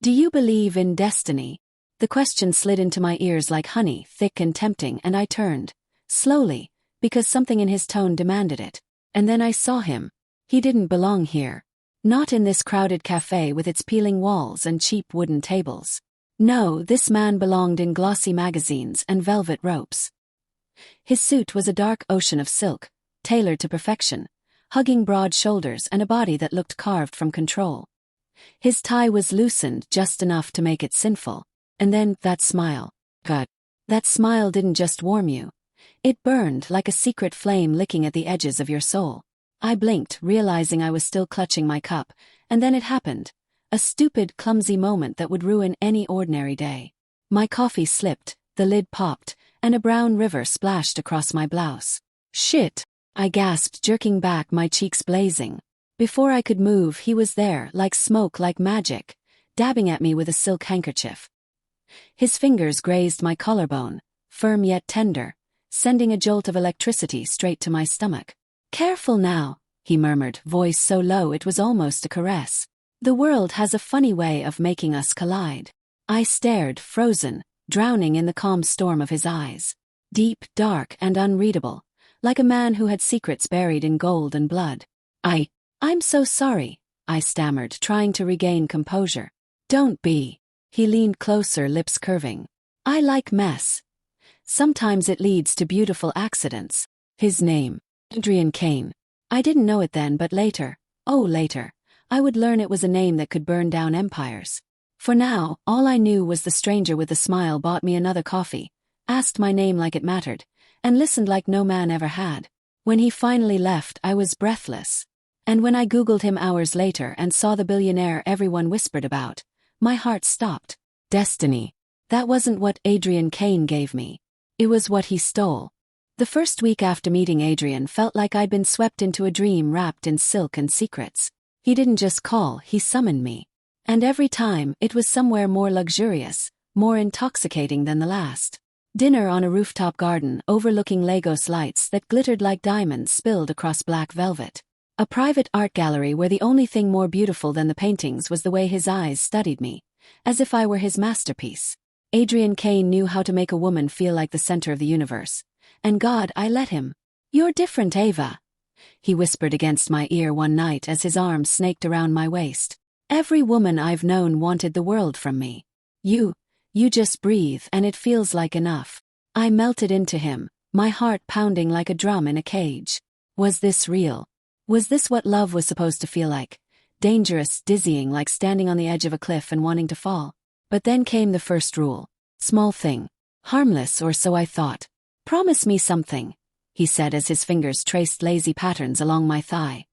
Do you believe in destiny? The question slid into my ears like honey, thick and tempting, and I turned, slowly, because something in his tone demanded it. And then I saw him. He didn't belong here. Not in this crowded cafe with its peeling walls and cheap wooden tables. No, this man belonged in glossy magazines and velvet ropes. His suit was a dark ocean of silk, tailored to perfection, hugging broad shoulders and a body that looked carved from control. His tie was loosened just enough to make it sinful. And then, that smile. God. That smile didn't just warm you. It burned like a secret flame licking at the edges of your soul. I blinked, realizing I was still clutching my cup, and then it happened. A stupid, clumsy moment that would ruin any ordinary day. My coffee slipped, the lid popped, and a brown river splashed across my blouse. Shit! I gasped, jerking back, my cheeks blazing. Before I could move, he was there, like smoke, like magic, dabbing at me with a silk handkerchief. His fingers grazed my collarbone, firm yet tender, sending a jolt of electricity straight to my stomach. "Careful now," he murmured, voice so low it was almost a caress. "The world has a funny way of making us collide." I stared, frozen, drowning in the calm storm of his eyes. Deep, dark, and unreadable, like a man who had secrets buried in gold and blood. I'm so sorry," I stammered, trying to regain composure. "Don't be." He leaned closer, lips curving. "I like mess. Sometimes it leads to beautiful accidents." His name, Adrian Kane. I didn't know it then, but later, later, I would learn it was a name that could burn down empires. For now, all I knew was the stranger with the smile bought me another coffee, asked my name like it mattered, and listened like no man ever had. When he finally left, I was breathless. And when I Googled him hours later and saw the billionaire everyone whispered about, my heart stopped. Destiny. That wasn't what Adrian Kane gave me. It was what he stole. The first week after meeting Adrian felt like I'd been swept into a dream wrapped in silk and secrets. He didn't just call, he summoned me. And every time, it was somewhere more luxurious, more intoxicating than the last. Dinner on a rooftop garden overlooking Lagos lights that glittered like diamonds spilled across black velvet. A private art gallery where the only thing more beautiful than the paintings was the way his eyes studied me, as if I were his masterpiece. Adrian Kane knew how to make a woman feel like the center of the universe. And God, I let him. "You're different, Ava," he whispered against my ear one night as his arms snaked around my waist. "Every woman I've known wanted the world from me. You just breathe and it feels like enough." I melted into him, my heart pounding like a drum in a cage. Was this real? Was this what love was supposed to feel like? Dangerous, dizzying, like standing on the edge of a cliff and wanting to fall. But then came the first rule. Small thing. Harmless, or so I thought. "Promise me something," he said as his fingers traced lazy patterns along my thigh.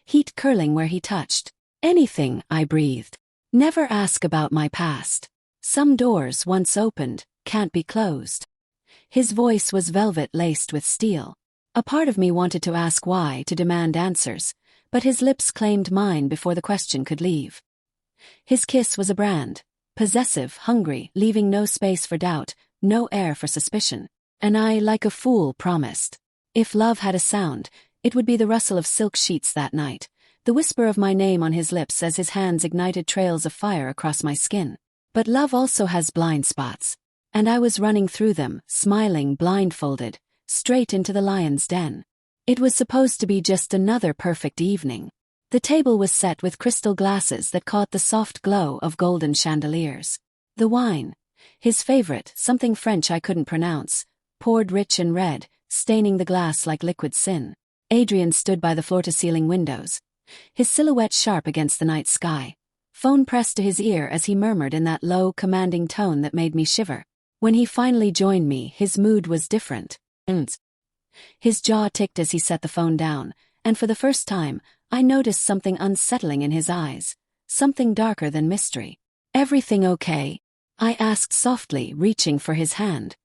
Heat curling where he touched. "Anything," I breathed. "Never ask about my past. Some doors, once opened, can't be closed." His voice was velvet laced with steel. A part of me wanted to ask why, to demand answers, but his lips claimed mine before the question could leave. His kiss was a brand. Possessive, hungry, leaving no space for doubt, no air for suspicion. And I, like a fool, promised. If love had a sound, it would be the rustle of silk sheets that night, the whisper of my name on his lips as his hands ignited trails of fire across my skin. But love also has blind spots. And I was running through them, smiling, blindfolded, straight into the lion's den. It was supposed to be just another perfect evening. The table was set with crystal glasses that caught the soft glow of golden chandeliers. The wine, his favorite, something French I couldn't pronounce, poured rich and red, staining the glass like liquid sin. Adrian stood by the floor-to-ceiling windows, his silhouette sharp against the night sky, phone pressed to his ear as he murmured in that low, commanding tone that made me shiver. When he finally joined me, his mood was different. His jaw ticked as he set the phone down, and for the first time, I noticed something unsettling in his eyes, something darker than mystery. "Everything okay?" I asked softly, reaching for his hand.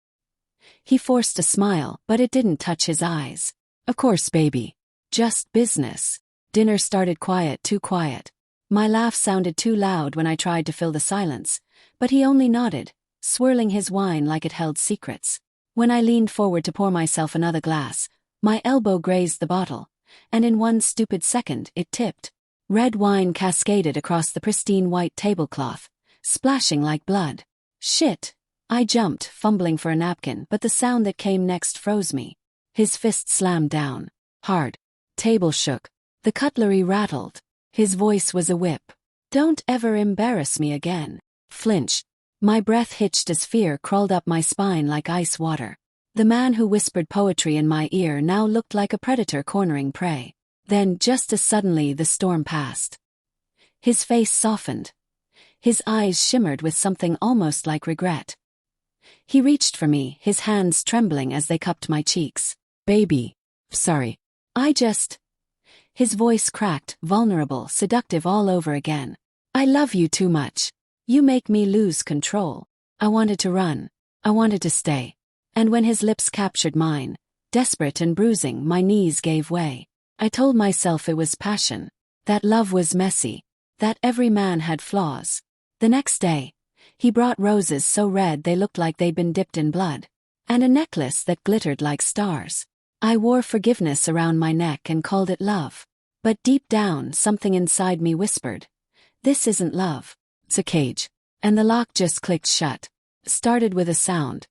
He forced a smile, but it didn't touch his eyes. "Of course, baby. Just business." Dinner started quiet, too quiet. My laugh sounded too loud when I tried to fill the silence, but he only nodded, swirling his wine like it held secrets. When I leaned forward to pour myself another glass, my elbow grazed the bottle, and in one stupid second it tipped. Red wine cascaded across the pristine white tablecloth, splashing like blood. Shit! I jumped, fumbling for a napkin, but the sound that came next froze me. His fist slammed down. Hard. Table shook. The cutlery rattled. His voice was a whip. "Don't ever embarrass me again." Flinch. My breath hitched as fear crawled up my spine like ice water. The man who whispered poetry in my ear now looked like a predator cornering prey. Then, just as suddenly, the storm passed. His face softened. His eyes shimmered with something almost like regret. He reached for me, his hands trembling as they cupped my cheeks. "Baby. Sorry. His voice cracked, vulnerable, seductive all over again. "I love you too much. You make me lose control." I wanted to run. I wanted to stay. And when his lips captured mine, desperate and bruising, my knees gave way. I told myself it was passion. That love was messy. That every man had flaws. The next day, he brought roses so red they looked like they'd been dipped in blood. And a necklace that glittered like stars. I wore forgiveness around my neck and called it love. But deep down, something inside me whispered, "This isn't love. It's a cage." And the lock just clicked shut. Started with a sound.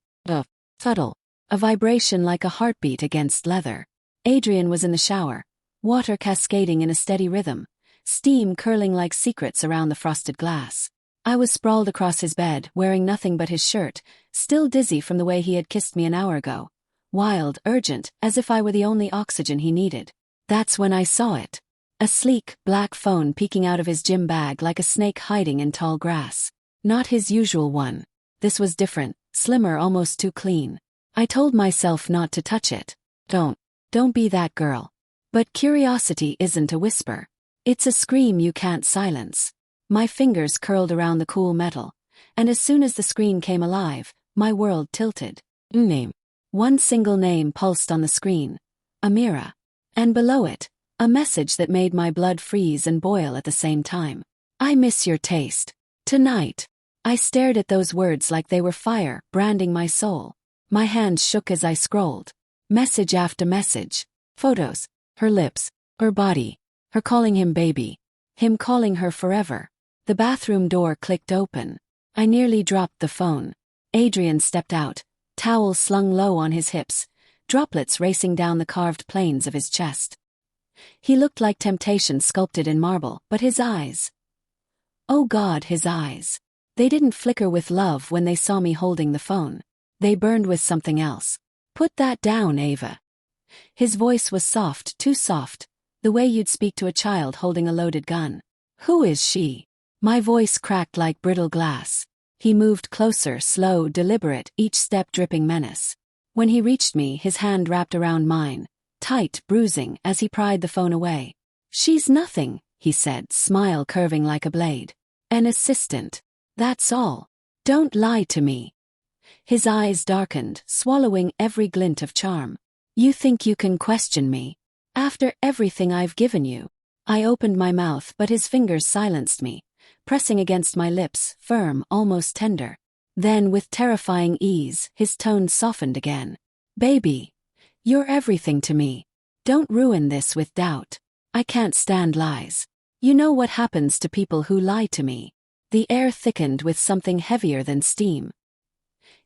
Subtle. A vibration like a heartbeat against leather. Adrian was in the shower. Water cascading in a steady rhythm. Steam curling like secrets around the frosted glass. I was sprawled across his bed, wearing nothing but his shirt, still dizzy from the way he had kissed me an hour ago. Wild, urgent, as if I were the only oxygen he needed. That's when I saw it. A sleek, black phone peeking out of his gym bag like a snake hiding in tall grass. Not his usual one. This was different, slimmer, almost too clean. I told myself not to touch it. Don't be that girl. But curiosity isn't a whisper. It's a scream you can't silence. My fingers curled around the cool metal, and as soon as the screen came alive, my world tilted. Name. One single name pulsed on the screen. Amira. And below it, a message that made my blood freeze and boil at the same time. "I miss your taste. Tonight." I stared at those words like they were fire, branding my soul. My hands shook as I scrolled. Message after message. Photos. Her lips. Her body. Her calling him baby. Him calling her forever. The bathroom door clicked open. I nearly dropped the phone. Adrian stepped out, towel slung low on his hips, droplets racing down the carved planes of his chest. He looked like temptation sculpted in marble, but his eyes. Oh God, his eyes. They didn't flicker with love when they saw me holding the phone. They burned with something else. "Put that down, Ava." His voice was soft, too soft, the way you'd speak to a child holding a loaded gun. "Who is she?" My voice cracked like brittle glass. He moved closer, slow, deliberate, each step dripping menace. When he reached me, his hand wrapped around mine, tight, bruising, as he pried the phone away. "She's nothing," he said, smile curving like a blade. "An assistant. That's all. Don't lie to me." His eyes darkened, swallowing every glint of charm. "You think you can question me? After everything I've given you?" I opened my mouth, but his fingers silenced me, pressing against my lips, firm, almost tender. Then, with terrifying ease, his tone softened again. "Baby, you're everything to me. Don't ruin this with doubt. I can't stand lies. You know what happens to people who lie to me." The air thickened with something heavier than steam.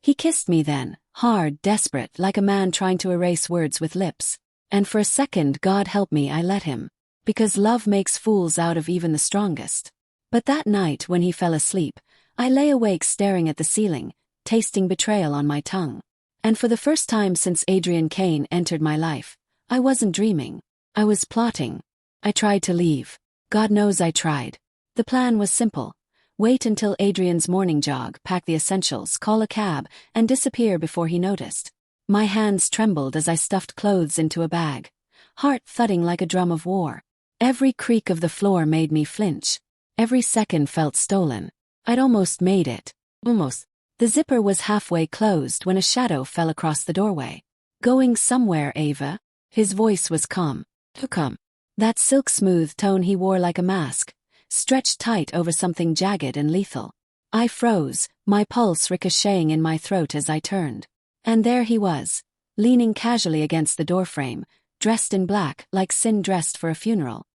He kissed me then, hard, desperate, like a man trying to erase words with lips. And for a second, God help me, I let him. Because love makes fools out of even the strongest. But that night when he fell asleep, I lay awake staring at the ceiling, tasting betrayal on my tongue. And for the first time since Adrian Kane entered my life, I wasn't dreaming. I was plotting. I tried to leave. God knows I tried. The plan was simple. Wait until Adrian's morning jog, pack the essentials, call a cab, and disappear before he noticed. My hands trembled as I stuffed clothes into a bag, heart thudding like a drum of war. Every creak of the floor made me flinch. Every second felt stolen. I'd almost made it. Almost. The zipper was halfway closed when a shadow fell across the doorway. "Going somewhere, Ava?" His voice was calm. "To come." That silk-smooth tone he wore like a mask, stretched tight over something jagged and lethal. I froze, my pulse ricocheting in my throat as I turned. And there he was, leaning casually against the doorframe, dressed in black, like Sin dressed for a funeral.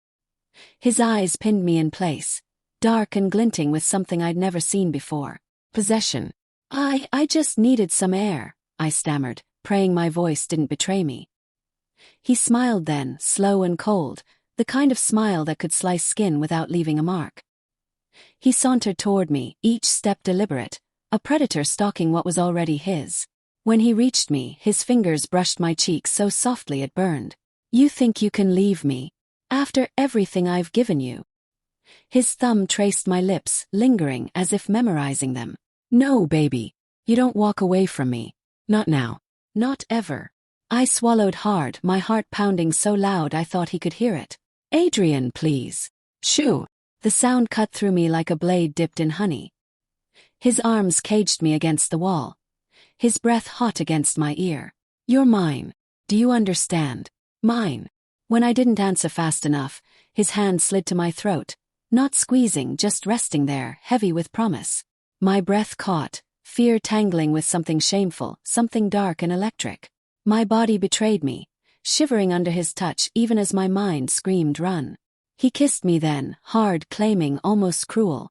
His eyes pinned me in place, dark and glinting with something I'd never seen before. Possession. I just needed some air, I stammered, praying my voice didn't betray me. He smiled then, slow and cold, the kind of smile that could slice skin without leaving a mark. He sauntered toward me, each step deliberate, a predator stalking what was already his. When he reached me, his fingers brushed my cheek so softly it burned. You think you can leave me? After everything I've given you? His thumb traced my lips, lingering as if memorizing them. No, baby. You don't walk away from me. Not now. Not ever. I swallowed hard, my heart pounding so loud I thought he could hear it. Adrian, please. Shoo. The sound cut through me like a blade dipped in honey. His arms caged me against the wall, his breath hot against my ear. You're mine. Do you understand? Mine. When I didn't answer fast enough, his hand slid to my throat, not squeezing, just resting there, heavy with promise. My breath caught, fear tangling with something shameful, something dark and electric. My body betrayed me, shivering under his touch even as my mind screamed run. He kissed me then, hard, claiming, almost cruel.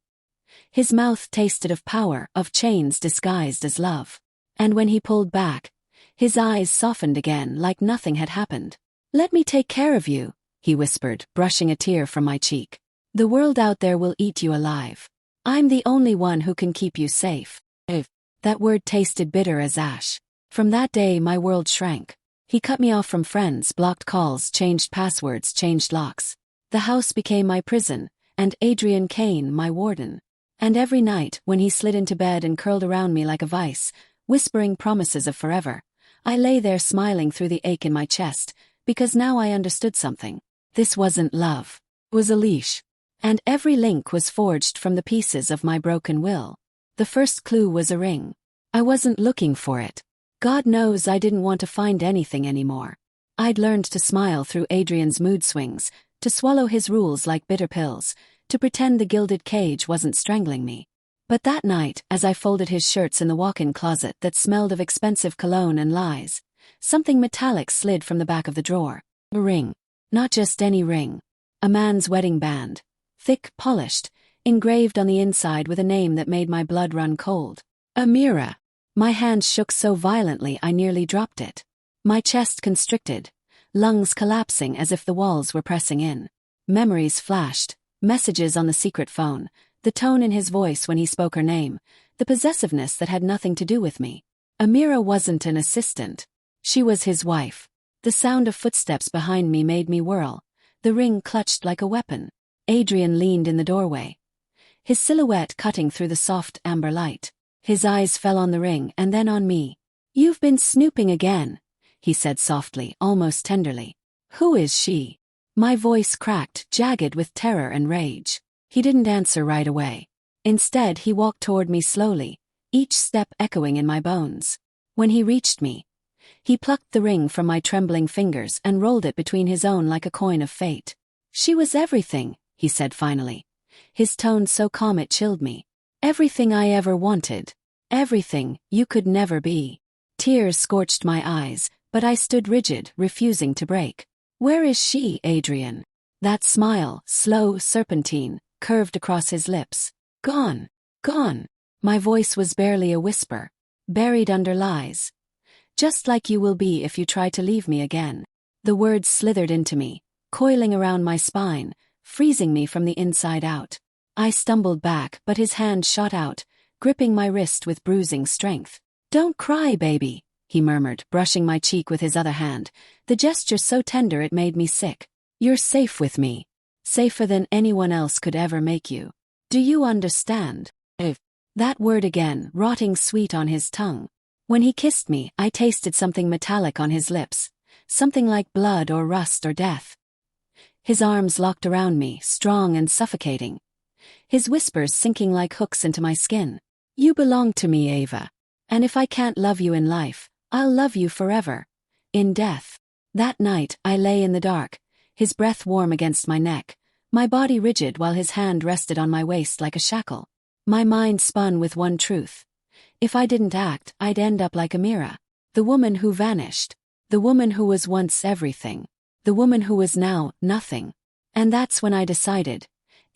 His mouth tasted of power, of chains disguised as love. And when he pulled back, his eyes softened again like nothing had happened. Let me take care of you, he whispered, brushing a tear from my cheek. The world out there will eat you alive. I'm the only one who can keep you safe. That word tasted bitter as ash. From that day my world shrank. He cut me off from friends, blocked calls, changed passwords, changed locks. The house became my prison, and Adrian Kane my warden. And every night, when he slid into bed and curled around me like a vice, whispering promises of forever, I lay there smiling through the ache in my chest, because now I understood something. This wasn't love. It was a leash. And every link was forged from the pieces of my broken will. The first clue was a ring. I wasn't looking for it. God knows I didn't want to find anything anymore. I'd learned to smile through Adrian's mood swings, to swallow his rules like bitter pills, to pretend the gilded cage wasn't strangling me. But that night, as I folded his shirts in the walk-in closet that smelled of expensive cologne and lies, something metallic slid from the back of the drawer. A ring. Not just any ring. A man's wedding band. Thick, polished, engraved on the inside with a name that made my blood run cold. Amira. My hand shook so violently I nearly dropped it. My chest constricted, lungs collapsing as if the walls were pressing in. Memories flashed, messages on the secret phone, the tone in his voice when he spoke her name, the possessiveness that had nothing to do with me. Amira wasn't an assistant. She was his wife. The sound of footsteps behind me made me whirl, the ring clutched like a weapon. Adrian leaned in the doorway, his silhouette cutting through the soft amber light. His eyes fell on the ring and then on me. You've been snooping again, he said softly, almost tenderly. Who is she? My voice cracked, jagged with terror and rage. He didn't answer right away. Instead, he walked toward me slowly, each step echoing in my bones. When he reached me, he plucked the ring from my trembling fingers and rolled it between his own like a coin of fate. She was everything, he said finally, his tone so calm it chilled me. Everything I ever wanted. Everything you could never be. Tears scorched my eyes, but I stood rigid, refusing to break. Where is she, Adrian? That smile, slow, serpentine, curved across his lips. Gone. Gone. My voice was barely a whisper, buried under lies. Just like you will be if you try to leave me again. The words slithered into me, coiling around my spine, freezing me from the inside out. I stumbled back, but his hand shot out, gripping my wrist with bruising strength. Don't cry, baby, he murmured, brushing my cheek with his other hand, the gesture so tender it made me sick. You're safe with me. Safer than anyone else could ever make you. Do you understand? That word again, rotting sweet on his tongue. When he kissed me, I tasted something metallic on his lips, something like blood or rust or death. His arms locked around me, strong and suffocating, his whispers sinking like hooks into my skin. You belong to me, Ava. And if I can't love you in life, I'll love you forever. In death. That night, I lay in the dark, his breath warm against my neck, my body rigid while his hand rested on my waist like a shackle. My mind spun with one truth. If I didn't act, I'd end up like Amira. The woman who vanished. The woman who was once everything. The woman who was now nothing. And that's when I decided.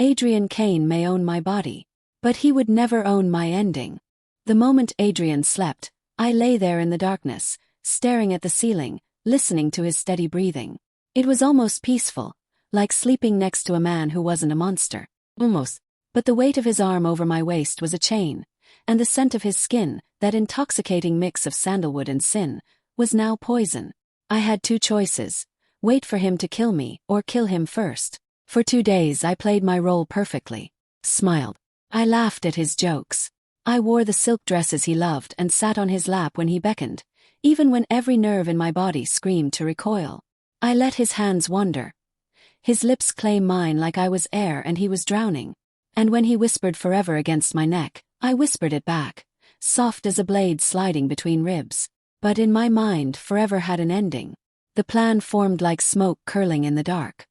Adrian Kane may own my body, but he would never own my ending. The moment Adrian slept, I lay there in the darkness, staring at the ceiling, listening to his steady breathing. It was almost peaceful, like sleeping next to a man who wasn't a monster. Almost. But the weight of his arm over my waist was a chain, and the scent of his skin, that intoxicating mix of sandalwood and sin, was now poison. I had two choices: wait for him to kill me or kill him first. For 2 days I played my role perfectly. Smiled. I laughed at his jokes. I wore the silk dresses he loved and sat on his lap when he beckoned, even when every nerve in my body screamed to recoil. I let his hands wander. His lips claim mine like I was air and he was drowning. And when he whispered forever against my neck, I whispered it back, soft as a blade sliding between ribs. But in my mind, forever had an ending. The plan formed like smoke curling in the dark.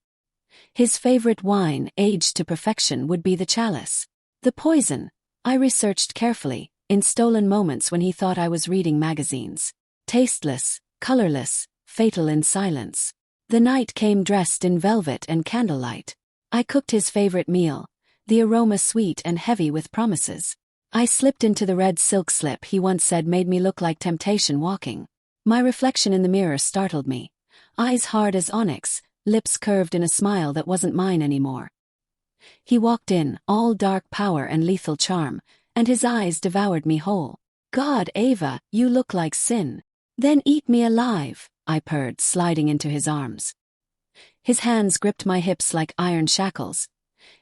His favorite wine, aged to perfection, would be the chalice. The poison, I researched carefully, in stolen moments when he thought I was reading magazines. Tasteless, colorless, fatal in silence. The night came dressed in velvet and candlelight. I cooked his favorite meal, the aroma sweet and heavy with promises. I slipped into the red silk slip he once said made me look like temptation walking. My reflection in the mirror startled me. Eyes hard as onyx, lips curved in a smile that wasn't mine anymore. He walked in, all dark power and lethal charm, and his eyes devoured me whole. "God, Ava, you look like sin." "Then eat me alive," I purred, sliding into his arms. His hands gripped my hips like iron shackles,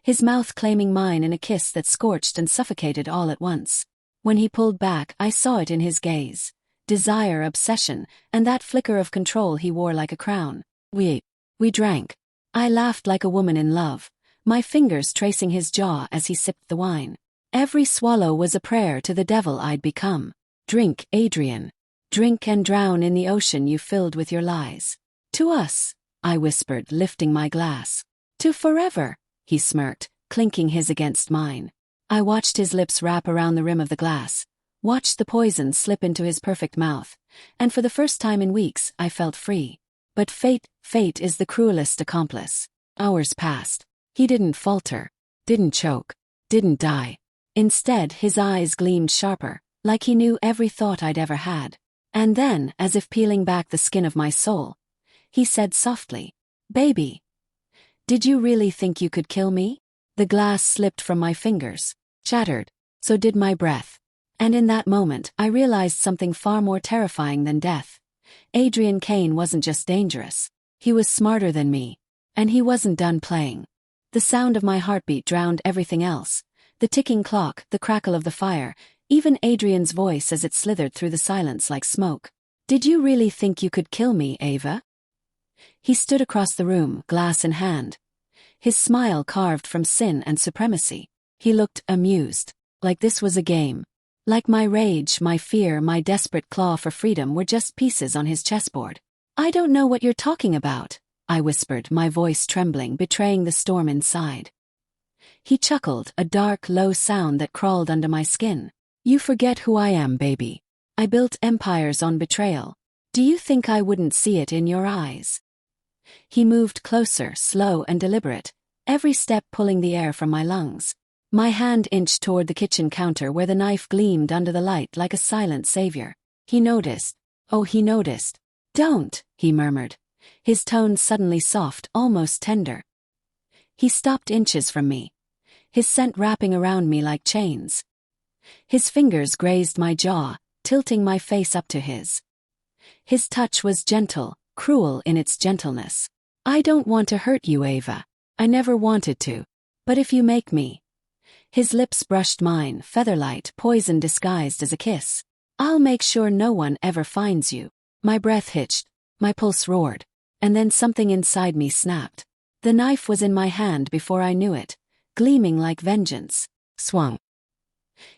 his mouth claiming mine in a kiss that scorched and suffocated all at once. When he pulled back, I saw it in his gaze. Desire, obsession, and that flicker of control he wore like a crown. We drank. I laughed like a woman in love, my fingers tracing his jaw as he sipped the wine. Every swallow was a prayer to the devil I'd become. "Drink, Adrian. Drink and drown in the ocean you filled with your lies." "To us," I whispered, lifting my glass. "To forever," he smirked, clinking his against mine. I watched his lips wrap around the rim of the glass, watched the poison slip into his perfect mouth, and for the first time in weeks I felt free. But fate is the cruelest accomplice. Hours passed. He didn't falter, didn't choke, didn't die. Instead, his eyes gleamed sharper, like he knew every thought I'd ever had. And then, as if peeling back the skin of my soul, he said softly, "Baby, did you really think you could kill me?" The glass slipped from my fingers, shattered, so did my breath. And in that moment, I realized something far more terrifying than death. Adrian Kane wasn't just dangerous. He was smarter than me. And he wasn't done playing. The sound of my heartbeat drowned everything else. The ticking clock, the crackle of the fire, even Adrian's voice as it slithered through the silence like smoke. "Did you really think you could kill me, Ava?" He stood across the room, glass in hand, his smile carved from sin and supremacy. He looked amused, like this was a game. Like my rage, my fear, my desperate claw for freedom were just pieces on his chessboard. "I don't know what you're talking about," I whispered, my voice trembling, betraying the storm inside. He chuckled, a dark, low sound that crawled under my skin. "You forget who I am, baby. I built empires on betrayal. Do you think I wouldn't see it in your eyes?" He moved closer, slow and deliberate, every step pulling the air from my lungs. My hand inched toward the kitchen counter where the knife gleamed under the light like a silent savior. He noticed. Oh, he noticed. "Don't," he murmured, his tone suddenly soft, almost tender. He stopped inches from me, his scent wrapping around me like chains. His fingers grazed my jaw, tilting my face up to his. His touch was gentle, cruel in its gentleness. "I don't want to hurt you, Ava. I never wanted to. But if you make me..." His lips brushed mine, featherlight, poison disguised as a kiss. "I'll make sure no one ever finds you." My breath hitched, my pulse roared, and then something inside me snapped. The knife was in my hand before I knew it, gleaming like vengeance. Swung.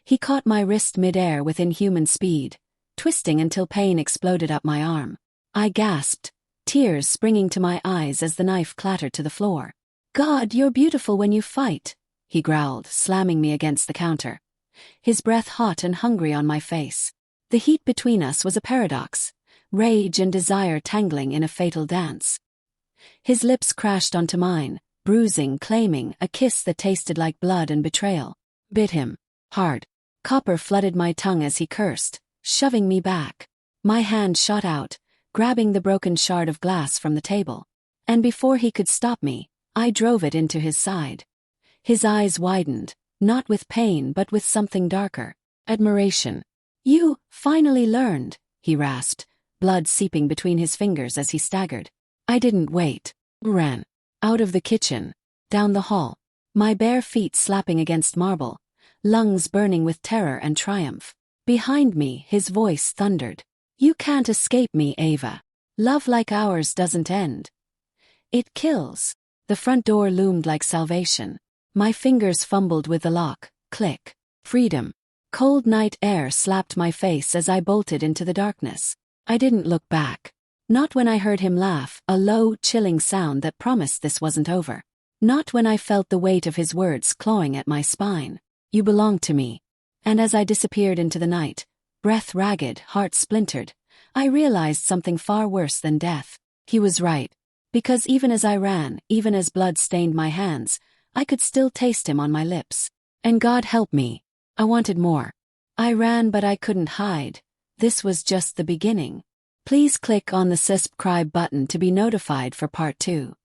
He caught my wrist mid-air with inhuman speed, twisting until pain exploded up my arm. I gasped, tears springing to my eyes as the knife clattered to the floor. "God, you're beautiful when you fight," he growled, slamming me against the counter, his breath hot and hungry on my face. The heat between us was a paradox, rage and desire tangling in a fatal dance. His lips crashed onto mine, bruising, claiming a kiss that tasted like blood and betrayal. Bit him. Hard. Copper flooded my tongue as he cursed, shoving me back. My hand shot out, grabbing the broken shard of glass from the table. And before he could stop me, I drove it into his side. His eyes widened, not with pain but with something darker. Admiration. "You finally learned," he rasped, blood seeping between his fingers as he staggered. I didn't wait. Ran. Out of the kitchen. Down the hall. My bare feet slapping against marble. Lungs burning with terror and triumph. Behind me, his voice thundered. "You can't escape me, Ava. Love like ours doesn't end. It kills." The front door loomed like salvation. My fingers fumbled with the lock. Click. Freedom. Cold night air slapped my face as I bolted into the darkness. I didn't look back. Not when I heard him laugh, a low, chilling sound that promised this wasn't over. Not when I felt the weight of his words clawing at my spine. "You belong to me." And as I disappeared into the night, breath ragged, heart splintered, I realized something far worse than death. He was right. Because even as I ran, even as blood stained my hands, I could still taste him on my lips. And God help me. I wanted more. I ran but I couldn't hide. This was just the beginning. Please click on the subscribe button to be notified for part 2.